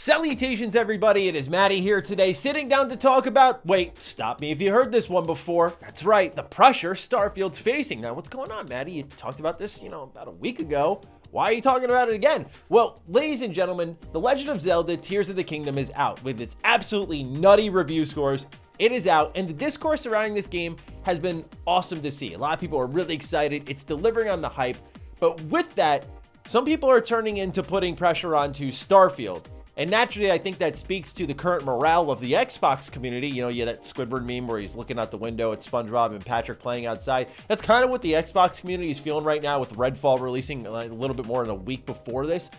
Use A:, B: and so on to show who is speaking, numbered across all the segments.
A: Salutations everybody, it is Matty here today, sitting down to talk about, wait, stop me if you heard this one before. That's right, the pressure Starfield's facing. Now what's going on, Matty? You talked about this, about a week ago. Why are you talking about it again? Well, ladies and gentlemen, The Legend of Zelda Tears of the Kingdom is out with its absolutely nutty review scores. It is out, and the discourse surrounding this game has been awesome to see. A lot of people are really excited. It's delivering on the hype, but with that, some people are turning into putting pressure onto Starfield. And naturally, I think that speaks to the current morale of the Xbox community. Yeah, that Squidward meme where he's looking out the window at SpongeBob and Patrick playing outside. That's kind of what the Xbox community is feeling right now with Redfall releasing a little bit more than a week before this.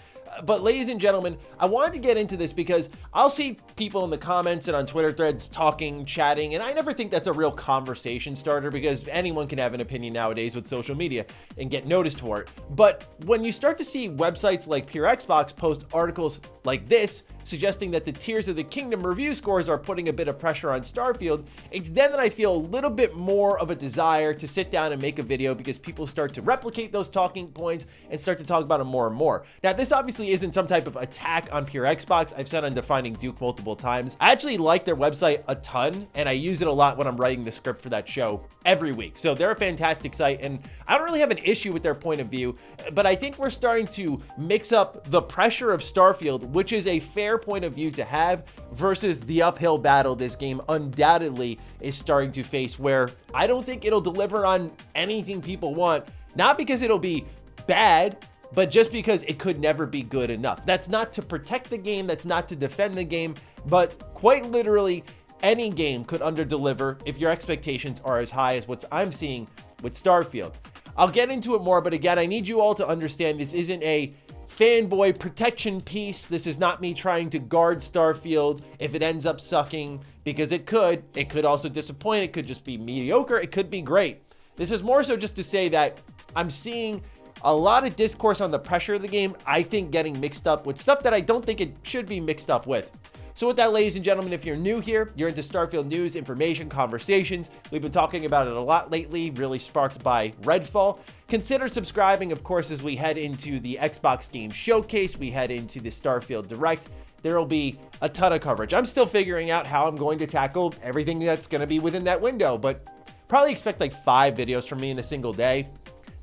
A: But ladies and gentlemen, I wanted to get into this because I'll see people in the comments and on Twitter threads talking, chatting, and I never think that's a real conversation starter because anyone can have an opinion nowadays with social media and get noticed for it. But when you start to see websites like Pure Xbox post articles like this, suggesting that the Tears of the Kingdom review scores are putting a bit of pressure on Starfield, it's then that I feel a little bit more of a desire to sit down and make a video because people start to replicate those talking points and start to talk about them more and more. Now, this obviously isn't some type of attack on Pure Xbox. I've said on Defining Duke multiple times. I actually like their website a ton, and I use it a lot when I'm writing the script for that show every week. So they're a fantastic site, and I don't really have an issue with their point of view, but I think we're starting to mix up the pressure of Starfield, which is a fair point of view to have, versus the uphill battle this game undoubtedly is starting to face, where I don't think it'll deliver on anything people want, not because it'll be bad, but just because it could never be good enough. That's not to protect the game, that's not to defend the game, but quite literally, any game could underdeliver if your expectations are as high as what I'm seeing with Starfield. I'll get into it more, but again, I need you all to understand this isn't a fanboy protection piece. This is not me trying to guard Starfield if it ends up sucking, because it could. It could also disappoint. It could just be mediocre. It could be great. This is more so just to say that I'm seeing a lot of discourse on the pressure of the game, I think, getting mixed up with stuff that I don't think it should be mixed up with. So with that, ladies and gentlemen, if you're new here, you're into Starfield news, information, conversations. We've been talking about it a lot lately, really sparked by Redfall. Consider subscribing, of course, as we head into the Xbox Game Showcase, we head into the Starfield Direct. There will be a ton of coverage. I'm still figuring out how I'm going to tackle everything that's going to be within that window, but probably expect like 5 videos from me in a single day.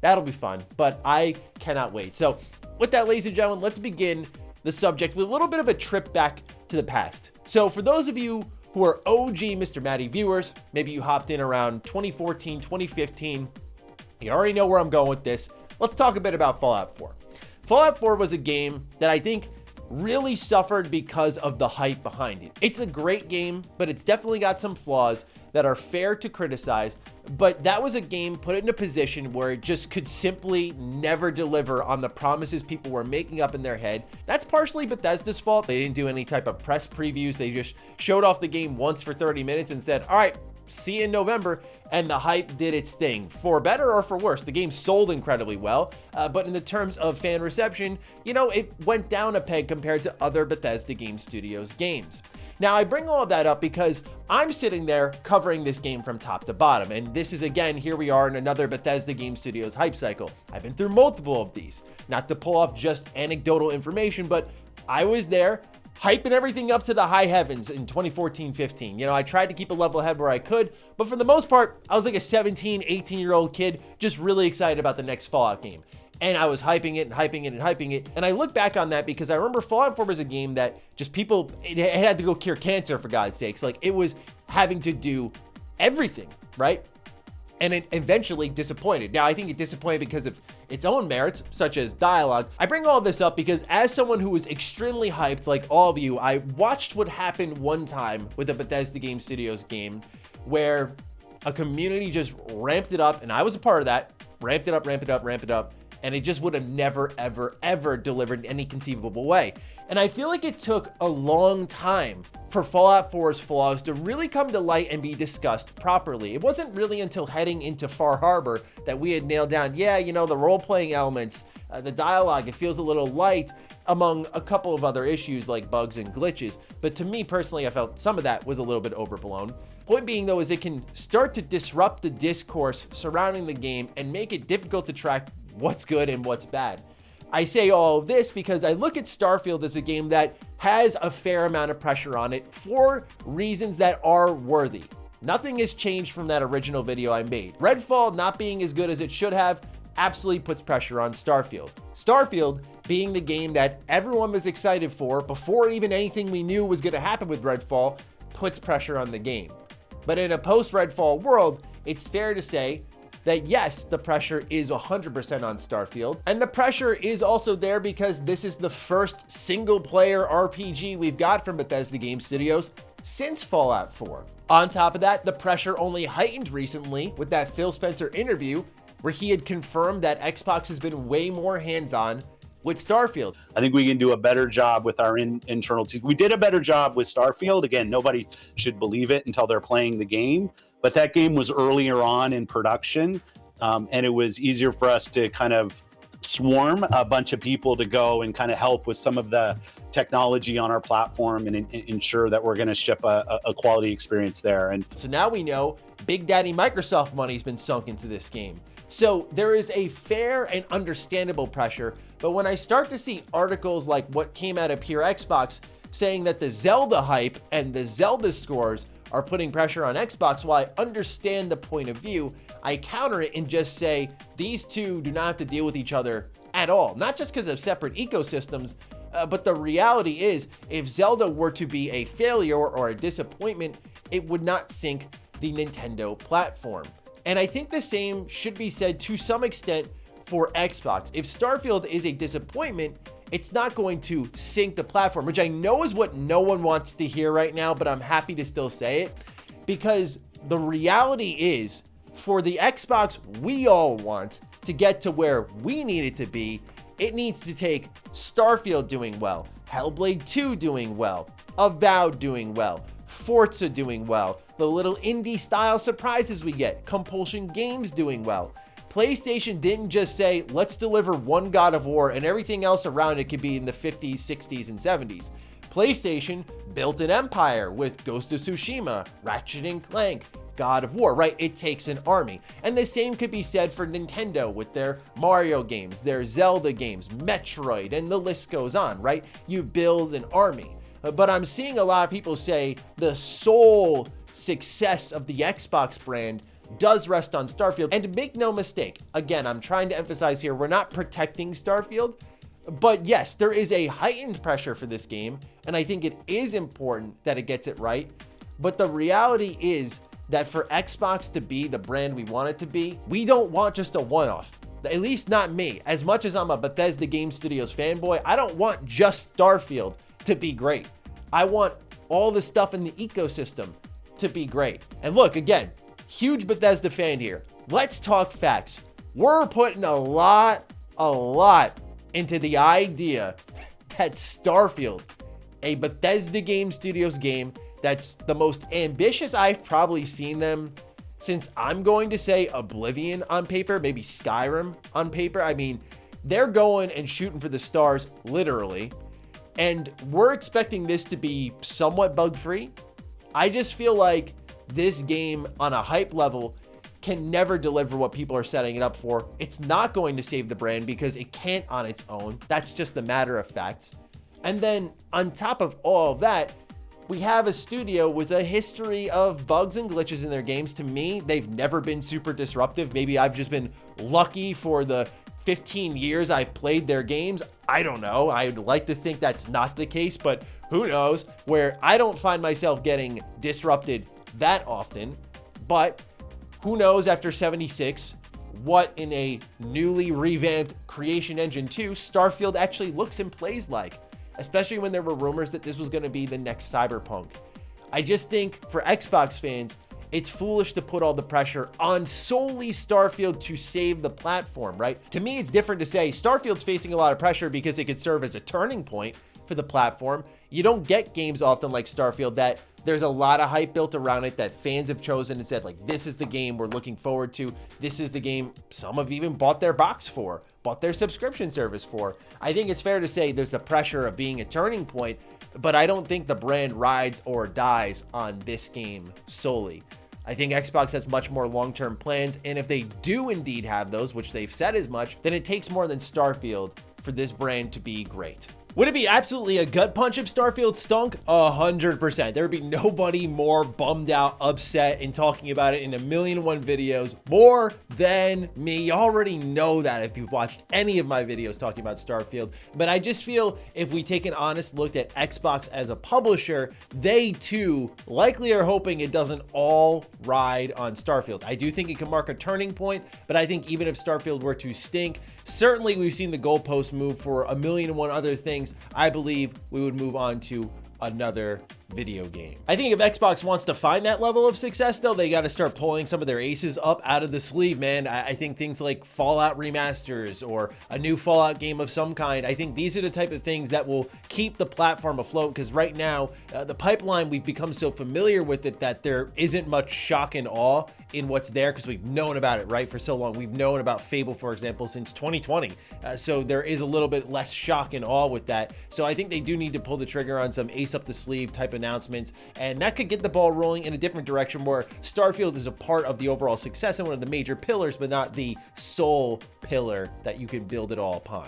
A: That'll be fun, but I cannot wait. So with that, ladies and gentlemen, let's begin the subject with a little bit of a trip back to the past. So for those of you who are OG Mr. Matty viewers, maybe you hopped in around 2014, 2015, you already know where I'm going with this. Let's talk a bit about Fallout 4. Fallout 4 was a game that I think really suffered because of the hype behind it. It's a great game, but it's definitely got some flaws that are fair to criticize, but that was a game put in a position where it just could simply never deliver on the promises people were making up in their head. That's partially Bethesda's fault. They didn't do any type of press previews. They just showed off the game once for 30 minutes and said, all right, see you in November, and the hype did its thing. For better or for worse, the game sold incredibly well, but in the terms of fan reception, it went down a peg compared to other Bethesda Game Studios games. Now, I bring all of that up because I'm sitting there covering this game from top to bottom, and this is, again, here we are in another Bethesda Game Studios hype cycle. I've been through multiple of these, not to pull off just anecdotal information, but I was there hyping everything up to the high heavens in 2014-15. I tried to keep a level head where I could, but for the most part, I was like a 17, 18-year-old kid just really excited about the next Fallout game. And I was hyping it and hyping it and hyping it. And I look back on that because I remember Fallout 4 was a game that just it had to go cure cancer, for God's sakes. Like, it was having to do everything, right? And it eventually disappointed. Now, I think it disappointed because of its own merits, such as dialogue. I bring all of this up because as someone who was extremely hyped, like all of you, I watched what happened one time with a Bethesda Game Studios game where a community just ramped it up, and I was a part of that. Ramped it up, ramped it up, ramped it up. And it just would have never, ever, ever delivered in any conceivable way. And I feel like it took a long time for Fallout 4's flaws to really come to light and be discussed properly. It wasn't really until heading into Far Harbor that we had nailed down, the role-playing elements, the dialogue, it feels a little light, among a couple of other issues like bugs and glitches. But to me personally, I felt some of that was a little bit overblown. Point being, though, is it can start to disrupt the discourse surrounding the game and make it difficult to track what's good and what's bad. I say all of this because I look at Starfield as a game that has a fair amount of pressure on it for reasons that are worthy. Nothing has changed from that original video I made. Redfall not being as good as it should have absolutely puts pressure on Starfield. Starfield being the game that everyone was excited for before even anything we knew was going to happen with Redfall puts pressure on the game. But in a post-Redfall world, it's fair to say that yes, the pressure is 100% on Starfield. And the pressure is also there because this is the first single-player RPG we've got from Bethesda Game Studios since Fallout 4. On top of that, the pressure only heightened recently with that Phil Spencer interview where he had confirmed that Xbox has been way more hands-on with Starfield.
B: I think we can do a better job with our internal team. We did a better job with Starfield. Again, nobody should believe it until they're playing the game. But that game was earlier on in production, and it was easier for us to kind of swarm a bunch of people to go and kind of help with some of the technology on our platform and ensure that we're going to ship a quality experience there. And
A: so now we know Big Daddy Microsoft money's been sunk into this game. So there is a fair and understandable pressure, but when I start to see articles like what came out of Pure Xbox saying that the Zelda hype and the Zelda scores are putting pressure on Xbox, while I understand the point of view, I counter it and just say these two do not have to deal with each other at all. Not just because of separate ecosystems, but the reality is if Zelda were to be a failure or a disappointment, it would not sink the Nintendo platform. And I think the same should be said to some extent for Xbox. If Starfield is a disappointment, it's not going to sink the platform, which I know is what no one wants to hear right now, but I'm happy to still say it because the reality is for the Xbox we all want to get to where we need it to be, it needs to take Starfield doing well, Hellblade 2 doing well, Avowed doing well, Forza doing well, the little indie style surprises we get, Compulsion Games doing well. PlayStation didn't just say, let's deliver one God of War and everything else around it could be in the 50s, 60s, and 70s. PlayStation built an empire with Ghost of Tsushima, Ratchet & Clank, God of War, right? It takes an army. And the same could be said for Nintendo with their Mario games, their Zelda games, Metroid, and the list goes on, right? You build an army. But I'm seeing a lot of people say the sole success of the Xbox brand does rest on Starfield. And make no mistake, again, I'm trying to emphasize here, we're not protecting Starfield, but yes, there is a heightened pressure for this game, and I think it is important that it gets it right. But the reality is that for Xbox to be the brand we want it to be, we don't want just a one-off. At least not me. As much as I'm a Bethesda Game Studios fanboy, I don't want just Starfield to be great. I want all the stuff in the ecosystem to be great. And look, again, huge Bethesda fan here. Let's talk facts. We're putting a lot into the idea that Starfield, a Bethesda Game Studios game that's the most ambitious I've probably seen them since, I'm going to say, Oblivion on paper, maybe Skyrim on paper. I mean, they're going and shooting for the stars, literally. And we're expecting this to be somewhat bug-free. I just feel like this game on a hype level can never deliver what people are setting it up for. It's not going to save the brand because it can't on its own. That's just a matter of fact. And then on top of all of that, we have a studio with a history of bugs and glitches in their games. To me, they've never been super disruptive. Maybe I've just been lucky for the 15 years I've played their games. I don't know. I'd like to think that's not the case, but who knows, where I don't find myself getting disrupted that often. But who knows after 76 what in a newly revamped Creation Engine 2 Starfield actually looks and plays like, especially when there were rumors that this was going to be the next Cyberpunk. I just think for Xbox fans, it's foolish to put all the pressure on solely Starfield to save the platform, right? To me, it's different to say Starfield's facing a lot of pressure because it could serve as a turning point for the platform. You don't get games often like Starfield that there's a lot of hype built around it, that fans have chosen and said, like, this is the game we're looking forward to. This is the game some have even bought their box for, bought their subscription service for. I think it's fair to say there's a pressure of being a turning point, but I don't think the brand rides or dies on this game solely. I think Xbox has much more long-term plans, and if they do indeed have those, which they've said as much, then it takes more than Starfield for this brand to be great. Would it be absolutely a gut punch if Starfield stunk? 100%. There would be nobody more bummed out, upset, and talking about it in 1,000,001 videos more than me. You already know that if you've watched any of my videos talking about Starfield. But I just feel if we take an honest look at Xbox as a publisher, they too likely are hoping it doesn't all ride on Starfield. I do think it can mark a turning point, but I think even if Starfield were to stink, certainly we've seen the goalpost move for 1,000,001 other things. I believe we would move on to another video game. I think if Xbox wants to find that level of success, though, they got to start pulling some of their aces up out of the sleeve, man. I think things like Fallout remasters or a new Fallout game of some kind, I think these are the type of things that will keep the platform afloat, because right now, the pipeline, we've become so familiar with it that there isn't much shock and awe in what's there, because we've known about it, right, for so long. We've known about Fable, for example, since 2020. So there is a little bit less shock and awe with that. So I think they do need to pull the trigger on some ace up the sleeve type announcements, and that could get the ball rolling in a different direction where Starfield is a part of the overall success and one of the major pillars, but not the sole pillar that you can build it all upon.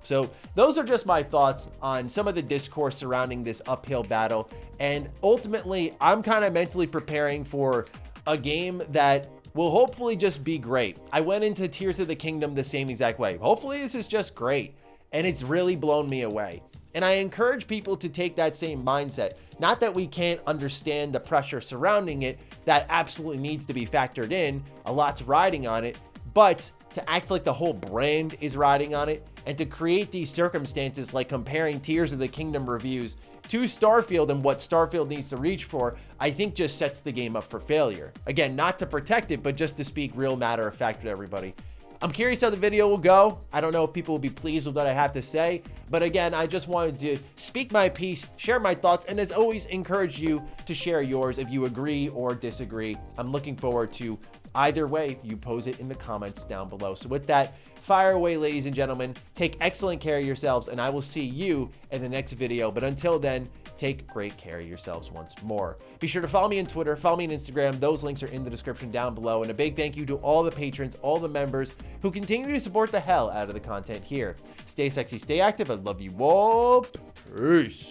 A: So those are just my thoughts on some of the discourse surrounding this uphill battle. And ultimately, I'm kind of mentally preparing for a game that will hopefully just be great. I went into Tears of the Kingdom the same exact way. Hopefully this is just great. And it's really blown me away. And I encourage people to take that same mindset. Not that we can't understand the pressure surrounding it, that absolutely needs to be factored in. A lot's riding on it, but to act like the whole brand is riding on it and to create these circumstances like comparing Tears of the Kingdom reviews to Starfield and what Starfield needs to reach for, I think just sets the game up for failure. Again, not to protect it, but just to speak real matter of fact to everybody. I'm curious how the video will go. I don't know if people will be pleased with what I have to say, but again, I just wanted to speak my piece, share my thoughts, and as always, encourage you to share yours if you agree or disagree. I'm looking forward to either way. You pose it in the comments down below. So with that, fire away, ladies and gentlemen. Take excellent care of yourselves, and I will see you in the next video. But until then, take great care of yourselves once more. Be sure to follow me on Twitter, follow me on Instagram. Those links are in the description down below. And a big thank you to all the patrons, all the members who continue to support the hell out of the content here. Stay sexy, stay active. I love you all. Peace.